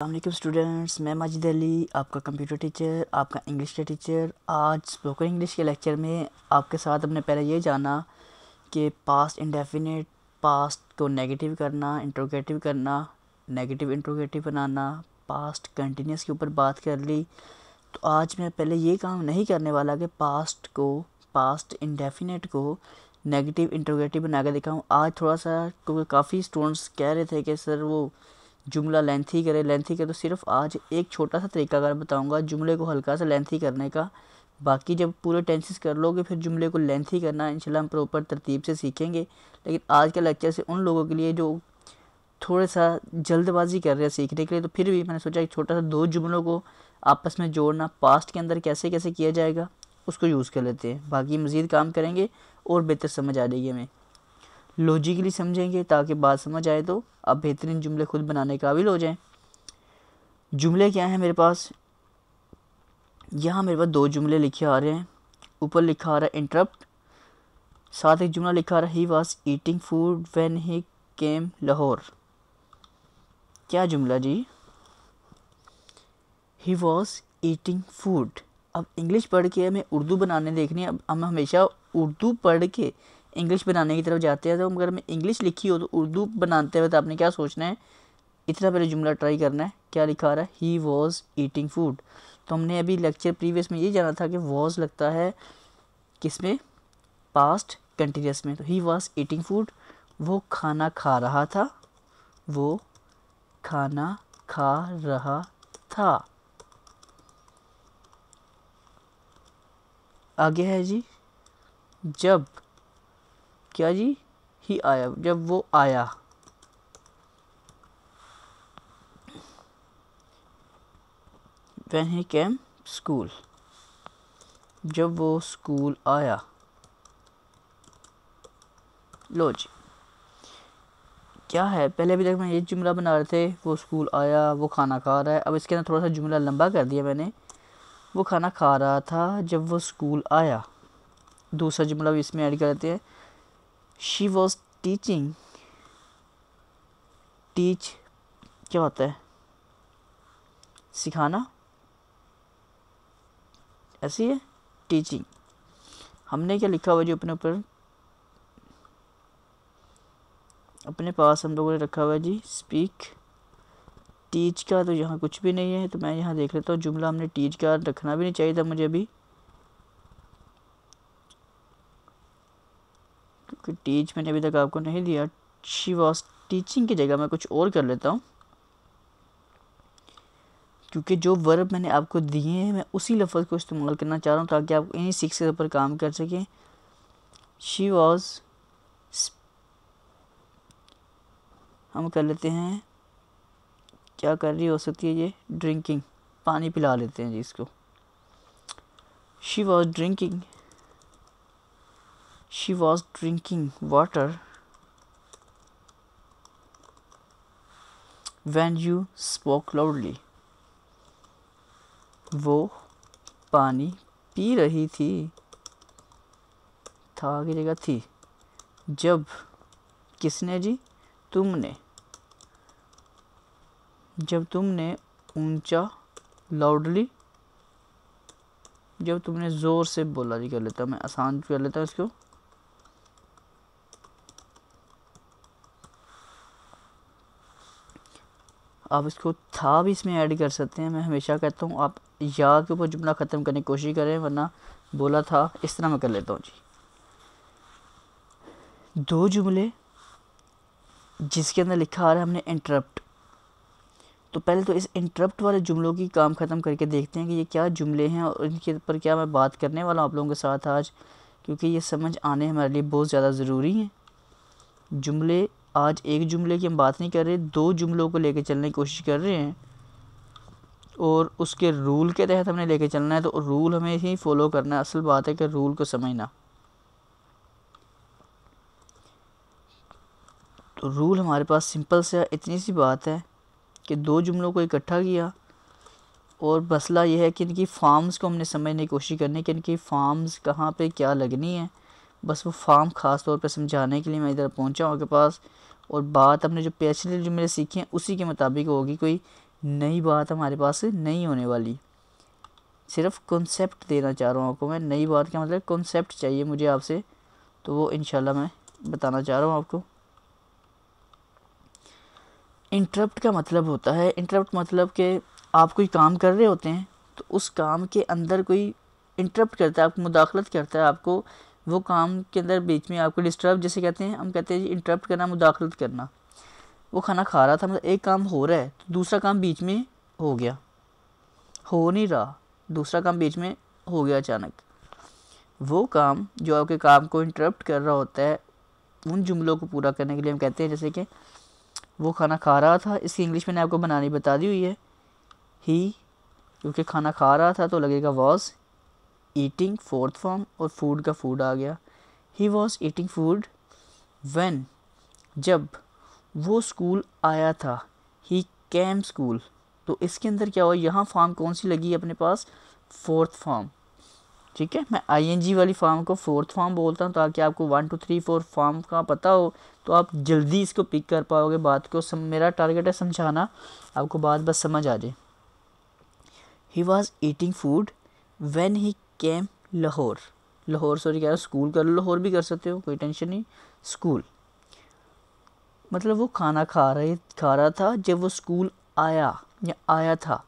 अस्सलामुअलैकुम स्टूडेंट्स, मैं माजिद अली, आपका कंप्यूटर टीचर, आपका इंग्लिश का टीचर। आज स्पोकन इंग्लिश के लेक्चर में आपके साथ हमने पहले ये जाना कि पास्ट इंडेफिनिट, पास्ट को नेगेटिव करना, इंट्रोगेटिव करना, नेगेटिव इंट्रोगेटिव बनाना, पास्ट कंटिन्यूस के ऊपर बात कर ली। तो आज मैं पहले ये काम नहीं करने वाला कि पास्ट इंडेफिनिट को नेगेटिव इंट्रोगेटिव बना के दिखाऊँ। आज थोड़ा सा, क्योंकि काफ़ी स्टूडेंट्स कह रहे थे कि सर वो जुमला लेंथी करे, तो सिर्फ आज एक छोटा सा तरीकाकार बताऊंगा जुमले को हल्का सा लेंथी करने का। बाकी जब पूरे टेंसेस कर लोगे फिर जुमले को लेंथी करना इंशाल्लाह हम प्रॉपर तरतीब से सीखेंगे। लेकिन आज का लेक्चर से उन लोगों के लिए जो थोड़ा सा जल्दबाजी कर रहे हैं सीखने के लिए, तो फिर भी मैंने सोचा एक छोटा सा दो जुमलों को आपस में जोड़ना पास्ट के अंदर कैसे कैसे किया जाएगा उसको यूज़ कर लेते हैं। बाकी मज़ीद काम करेंगे और बेहतर समझ आ जाएगी हमें, लॉजिकली समझेंगे ताकि बात समझ आए तो आप बेहतरीन जुमले खुद बनाने के काबिल हो जाएं। जुमले क्या हैं मेरे पास? यहाँ मेरे पास दो जुमले लिखे आ रहे हैं। ऊपर लिखा आ रहा है इंटरप्ट, साथ एक जुमला लिखा आ रहा है he was eating food when he came Lahore. क्या जुमला जी? He was eating food. अब इंग्लिश पढ़ के हमें उर्दू बनाने देखनी है। अब हम हमेशा उर्दू पढ़ के इंग्लिश बनाने की तरफ जाते हैं, तो अगर मैं इंग्लिश लिखी हो तो उर्दू बनाते हुए तो आपने क्या सोचना है, इतना पहले जुमला ट्राई करना है। क्या लिखा रहा है? He was eating food. तो हमने अभी लेक्चर प्रीवियस में ये जाना था कि वॉज लगता है किसमें? पास्ट कंटिन्यूस में। तो ही वॉज ईटिंग फूड, वो खाना खा रहा था, वो खाना खा रहा था। आगे है जी जब, क्या जी? ही आया, जब वो आया। When he came school, जब वो स्कूल आया। लो जी, क्या है? पहले अभी तक मैं ये जुमला बना रहे थे, वो स्कूल आया, वो खाना खा रहा है। अब इसके अंदर थोड़ा सा जुमला लंबा कर दिया मैंने। वो खाना खा रहा था जब वो स्कूल आया। दूसरा जुमला भी इसमें ऐड कर देते हैं। She was teaching. टीच क्या होता है? सिखाना, ऐसी है टीचिंग। हमने क्या लिखा हुआ जी अपने ऊपर? अपने पास हम लोगों ने रखा हुआ है जी स्पीक। टीच का तो यहाँ कुछ भी नहीं है, तो मैं यहाँ देख लेता हूँ जुमला हमने टीच का रखना भी नहीं चाहिए था मुझे अभी, क्योंकि टीच मैंने अभी तक आपको नहीं दिया। शी वॉज टीचिंग की जगह मैं कुछ और कर लेता हूँ, क्योंकि जो वर्ब मैंने आपको दिए हैं मैं उसी लफ्ज़ को इस्तेमाल करना चाह रहा हूँ ताकि आप इन्हीं 6 के ऊपर काम कर सकें। शी वॉज, हम कर लेते हैं, क्या कर रही हो सकती है ये? ड्रिंकिंग, पानी पिला लेते हैं जी इसको। She was drinking, she was drinking water when you spoke loudly. वो पानी पी रही थी, था की जगह थी, जब किसने जी? तुमने, जब तुमने ऊंचा, लाउडली, जब तुमने ज़ोर से बोला जी। कर लेता हूँ मैं, आसान कर लेता हूँ इसको। आप इसको था भी इसमें ऐड कर सकते हैं। मैं हमेशा कहता हूँ आप या के ऊपर जुमला ख़त्म करने की कोशिश करें, वरना बोला था इस तरह मैं कर लेता हूँ जी। दो जुमले जिसके अंदर लिखा आ रहा है हमने इंटरप्ट। तो पहले तो इस इंटरप्ट वाले जुमलों की काम ख़त्म करके देखते हैं कि ये क्या जुमले हैं और इनके ऊपर क्या मैं बात करने वाला हूँ आप लोगों के साथ आज, क्योंकि ये समझ आने हमारे लिए बहुत ज़्यादा ज़रूरी हैं। जुमले, आज एक जुमले की हम बात नहीं कर रहे, दो जुमलों को लेके चलने की कोशिश कर रहे हैं और उसके रूल के तहत हमने लेके चलना है। तो रूल हमें ही फॉलो करना है। असल बात है कि रूल को समझना। तो रूल हमारे पास सिंपल से इतनी सी बात है कि दो जुमलों को इकट्ठा किया और मसला ये है कि इनकी फॉर्म्स को हमने समझने की कोशिश करनी कि इनकी फॉर्म्स कहाँ पे क्या लगनी है। बस वो फॉर्म ख़ास तौर पे समझाने के लिए मैं इधर पहुँचा हूँ आपके पास। और बात हमने जो पिछले जुमले सीखे हैं उसी के मुताबिक होगी, कोई नई बात हमारे पास नहीं होने वाली, सिर्फ कॉन्सेप्ट देना चाह रहा हूँ आपको मैं। नई बात का मतलब कॉन्सेप्ट चाहिए मुझे आपसे, तो वो इंशाल्लाह मैं बताना चाह रहा हूँ आपको। इंटरप्ट का मतलब होता है, इंटरप्ट मतलब कि आप कोई काम कर रहे होते हैं तो उस काम के अंदर कोई इंटरप्ट करता है, आपको मुदाखलत करता है, आपको वो काम के अंदर बीच में आपको डिस्टर्ब, जैसे कहते हैं, हम कहते हैं जी इंटरप्ट करना, मुदाखलत करना। वो खाना खा रहा था, मतलब एक काम हो रहा है तो दूसरा काम बीच में हो गया, हो नहीं रहा, दूसरा काम बीच में हो गया अचानक। वो काम जो आपके काम को इंटरप्ट कर रहा होता है, उन जुमलों को पूरा करने के लिए हम कहते हैं, जैसे कि वो खाना खा रहा था, इसकी इंग्लिश मैंने आपको बनानी बता दी हुई है। ही, क्योंकि खाना खा रहा था तो लगेगा वॉज ईटिंग, फोर्थ फॉर्म, और फूड का फूड आ गया। ही वॉज ईटिंग फूड व्हेन, जब वो स्कूल आया था। ही कैम स्कूल, तो इसके अंदर क्या हुआ, यहाँ फॉर्म कौन सी लगी अपने पास, फोर्थ फॉर्म। ठीक है, मैं आईएनजी वाली फॉर्म को फोर्थ फॉर्म बोलता हूँ ताकि आपको 1 2 3 4 फॉर्म का पता हो, तो आप जल्दी इसको पिक कर पाओगे बात को। मेरा टारगेट है समझाना, आपको बात बस समझ आ जाए। ही was eating food when he came Lahore, Lahore sorry कह रहा, स्कूल कर लो, लाहौर भी कर सकते हो, कोई टेंशन नहीं। स्कूल मतलब वो खाना खा रहा था जब वो स्कूल आया या आया था,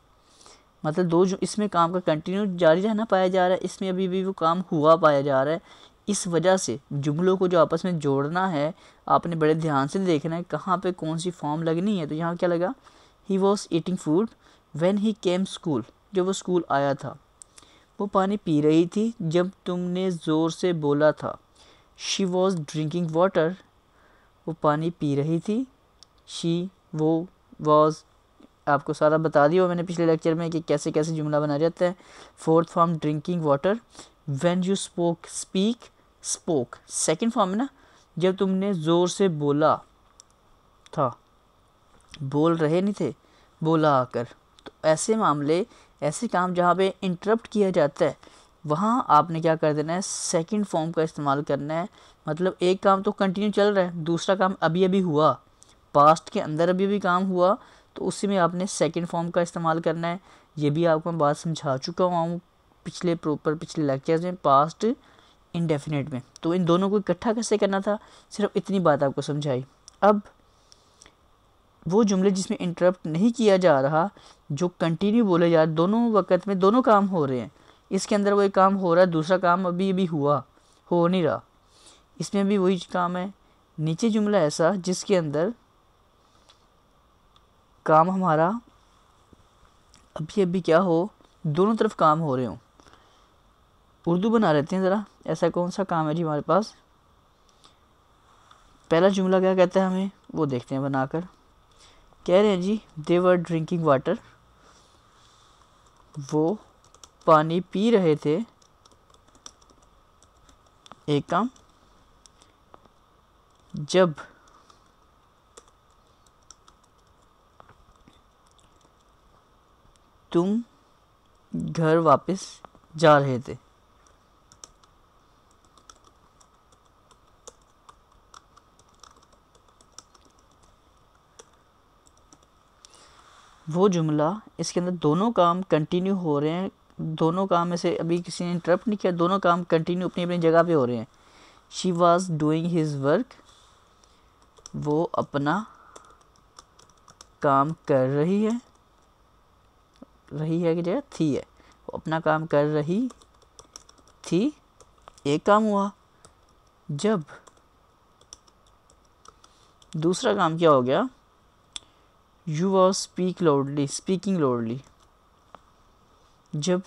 मतलब दो जो इसमें काम का कंटिन्यू जारी रहना पाया जा रहा है, इसमें अभी भी वो काम हुआ पाया जा रहा है। इस वजह से जुमलों को जो आपस में जोड़ना है, आपने बड़े ध्यान से देखना है कहाँ पे कौन सी फॉर्म लगनी है। तो यहाँ क्या लगा, ही was eating food when he came school, जब वो स्कूल आया था। वो पानी पी रही थी जब तुमने ज़ोर से बोला था। शी वॉज ड्रिंकिंग वाटर, वो पानी पी रही थी। शी, वो, वॉज, आपको सारा बता दिया मैंने पिछले लेक्चर में कि कैसे कैसे जुमला बना जाता है। Fourth form drinking water, when you spoke, speak, spoke, second form है ना, जब तुमने ज़ोर से बोला था, बोल रहे नहीं थे, बोला आकर। तो ऐसे मामले, ऐसे काम जहाँ पे इंटरप्ट किया जाता है, वहाँ आपने क्या कर देना है, सेकंड फॉर्म का इस्तेमाल करना है। मतलब एक काम तो कंटिन्यू चल रहा है, दूसरा काम अभी अभी हुआ, पास्ट के अंदर अभी अभी काम हुआ, तो उसी में आपने सेकंड फॉर्म का इस्तेमाल करना है। ये भी आपको मैं बात समझा चुका हूँ पिछले लेक्चर्स में, पास्ट इंडेफिनिट में। तो इन दोनों को इकट्ठा कैसे करना था, सिर्फ इतनी बात आपको समझाई। अब वो जुमले जिसमें इंटरप्ट नहीं किया जा रहा, जो कंटिन्यू बोले जा रहे, दोनों वक्त में दोनों काम हो रहे हैं, इसके अंदर वही काम हो रहा है, दूसरा काम अभी अभी हुआ, हो नहीं रहा, इसमें भी वही काम है। नीचे जुमला ऐसा जिसके अंदर काम हमारा अभी अभी क्या हो, दोनों तरफ काम हो रहे हो। उर्दू बना लेते हैं ज़रा, ऐसा कौन सा काम है जी हमारे पास। पहला जुमला क्या कहता है हमें, वो देखते हैं बनाकर। कह रहे हैं जी, दे वर ड्रिंकिंग वाटर, वो पानी पी रहे थे, एक काम, जब तुम घर वापस जा रहे थे। वो जुमला, इसके अंदर दोनों काम कंटिन्यू हो रहे हैं, दोनों काम में से अभी किसी ने इंटरप्ट नहीं किया, दोनों काम कंटिन्यू अपनी अपनी जगह पे हो रहे हैं। She was doing his work, वो अपना काम कर रही है, रही है की जगह थी है, वो अपना काम कर रही थी, एक काम हुआ। जब दूसरा काम क्या हो गया, you was speak loudly, speaking loudly, जब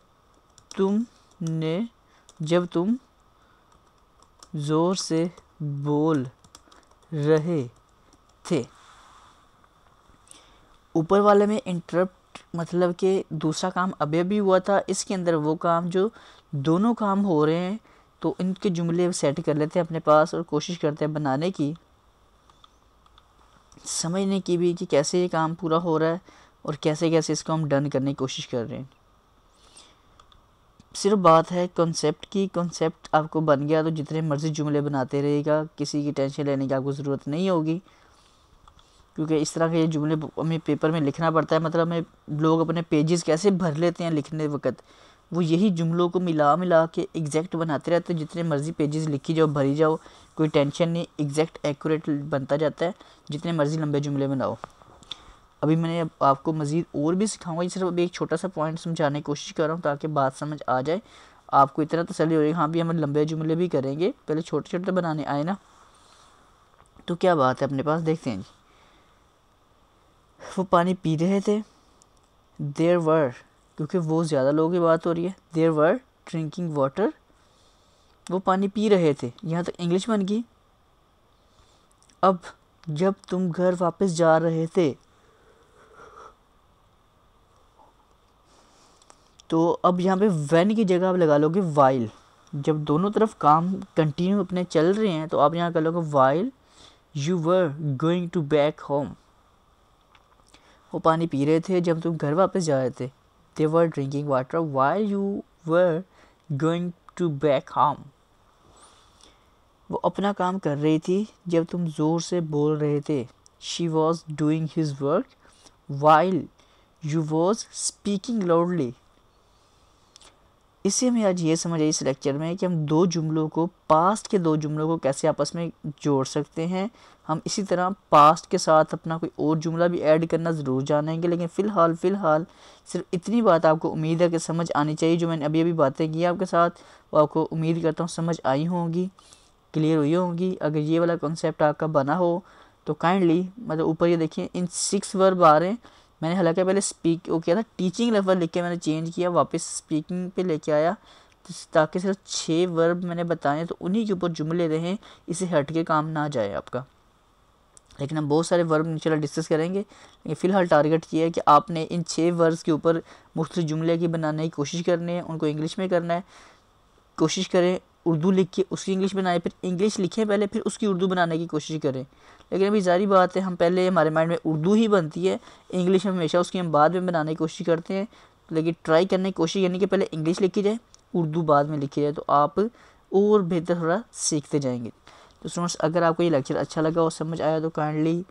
तुम ज़ोर से बोल रहे थे। ऊपर वाले में इंटरप्ट मतलब कि दूसरा काम अभी अभी हुआ था, इसके अंदर वो काम जो दोनों काम हो रहे हैं, तो इनके जुमले सेट कर लेते हैं अपने पास और कोशिश करते हैं बनाने की, समझने की भी कि कैसे ये काम पूरा हो रहा है और कैसे कैसे इसको हम डन करने की कोशिश कर रहे हैं। सिर्फ बात है कॉन्सेप्ट की, कॉन्सेप्ट आपको बन गया तो जितने मर्ज़ी जुमले बनाते रहेगा, किसी की टेंशन लेने की आपको ज़रूरत नहीं होगी। क्योंकि इस तरह के ये जुमले हमें पेपर में लिखना पड़ता है, मतलब हमें लोग अपने पेजेस कैसे भर लेते हैं लिखने वक्त, वो यही जुमलों को मिला मिला के एग्जैक्ट बनाते रहते हैं। जितने मर्ज़ी पेजेस लिखी जाओ, भरी जाओ, कोई टेंशन नहीं, एग्जैक्ट एक्यूरेट बनता जाता है, जितने मर्ज़ी लंबे जुमले बनाओ। अभी मैंने अब आपको मज़ीद और भी सिखाऊंगा, सिर्फ अभी एक छोटा सा पॉइंट समझाने की कोशिश कर रहा हूँ ताकि बात समझ आ जाए, आपको इतना तसल्ली हो रही है हाँ भी हम लंबे जुमले भी करेंगे, पहले छोटे छोटे बनाने आए ना। तो क्या बात है अपने पास, देखते हैं जी। वो पानी पी रहे थे, देयर वर, क्योंकि वो ज़्यादा लोगों की बात हो रही है, देयर वर ड्रिंकिंग वाटर, वो पानी पी रहे थे, यहाँ तक इंग्लिश बन गई। अब जब तुम घर वापस जा रहे थे, तो अब यहाँ पे व्हेन की जगह आप लगा लोगे वाइल। जब दोनों तरफ काम कंटिन्यू अपने चल रहे हैं तो आप यहाँ कर लोगे while you were going to back home. वो पानी पी रहे थे जब तुम घर वापस जा रहे थे, they were drinking water while you were going to back home. वो अपना काम कर रही थी जब तुम ज़ोर से बोल रहे थे, she was doing his work while you was speaking loudly. इससे हमें आज ये समझ आई इस लेक्चर में कि हम दो जुमलों को, पास्ट के दो जुमलों को कैसे आपस में जोड़ सकते हैं। हम इसी तरह पास्ट के साथ अपना कोई और जुमला भी ऐड करना ज़रूर जानेंगे, लेकिन फ़िलहाल सिर्फ इतनी बात आपको उम्मीद है कि समझ आनी चाहिए। जो मैंने अभी अभी बातें की आपके साथ, वो आपको उम्मीद करता हूँ समझ आई होंगी, क्लियर हुई होंगी। अगर ये वाला कॉन्सेप्ट आपका बना हो तो काइंडली, मतलब ऊपर ये देखिए इन 6 वर्ब आ रहे हैं। मैंने हालांकि पहले स्पीक वो किया था, टीचिंग लेवल लिख के मैंने चेंज किया, वापस स्पीकिंग पे लेके आया, तो ताकि सिर्फ 6 वर्ब मैंने बताए तो उन्हीं के ऊपर जुमले रहें, इसे हट के काम ना जाए आपका। लेकिन हम बहुत सारे वर्ब इंशाल्लाह डिस्कस करेंगे, लेकिन फ़िलहाल टारगेट ये है कि आपने इन 6 वर्ब्स के ऊपर मुख्तलिफ जुमले की बनाने की कोशिश करनी है, उनको इंग्लिश में करना है। कोशिश करें उर्दू लिख के उसकी इंग्लिश बनाए, फिर इंग्लिश लिखें पहले, फिर उसकी उर्दू बनाने की कोशिश करें। लेकिन अभी जारी बात है, हम पहले हमारे माइंड में उर्दू ही बनती है, इंग्लिश में हमेशा उसकी हम बाद में बनाने की कोशिश करते हैं। लेकिन ट्राई करने की कोशिश यानी कि पहले इंग्लिश लिखी जाए, उर्दू बाद में लिखी जाए, तो आप और बेहतर थोड़ा सीखते जाएंगे। तो स्टूडेंट्स, अगर आपको ये लेक्चर अच्छा लगा और समझ आया तो काइंडली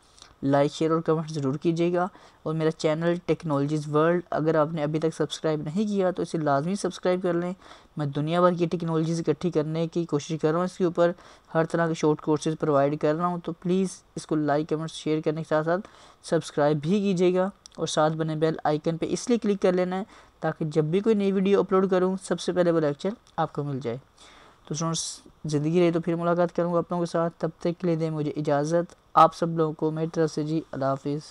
लाइक, शेयर और कमेंट ज़रूर कीजिएगा। और मेरा चैनल टेक्नोलॉजीज़ वर्ल्ड अगर आपने अभी तक सब्सक्राइब नहीं किया तो इसे लाजमी सब्सक्राइब कर लें। मैं दुनिया भर की टेक्नोलॉजीज़ इकट्ठी करने की कोशिश कर रहा हूँ, इसके ऊपर हर तरह के शॉर्ट कोर्सेज प्रोवाइड कर रहा हूँ। तो प्लीज़ इसको लाइक, कमेंट, शेयर करने के साथ साथ सब्सक्राइब भी कीजिएगा, और साथ बने बेल आइकन पर इसलिए क्लिक कर लेना है ताकि जब भी कोई नई वीडियो अपलोड करूँ सबसे पहले वो लेक्चर आपको मिल जाए। तो स्टूडेंट्स, ज़िंदगी रही तो फिर मुलाकात करूँगा आप लोगों के साथ, तब तक के लिए दें मुझे इजाज़त। आप सब लोगों को मेरी तरफ से जी अल्लाह हाफिज़।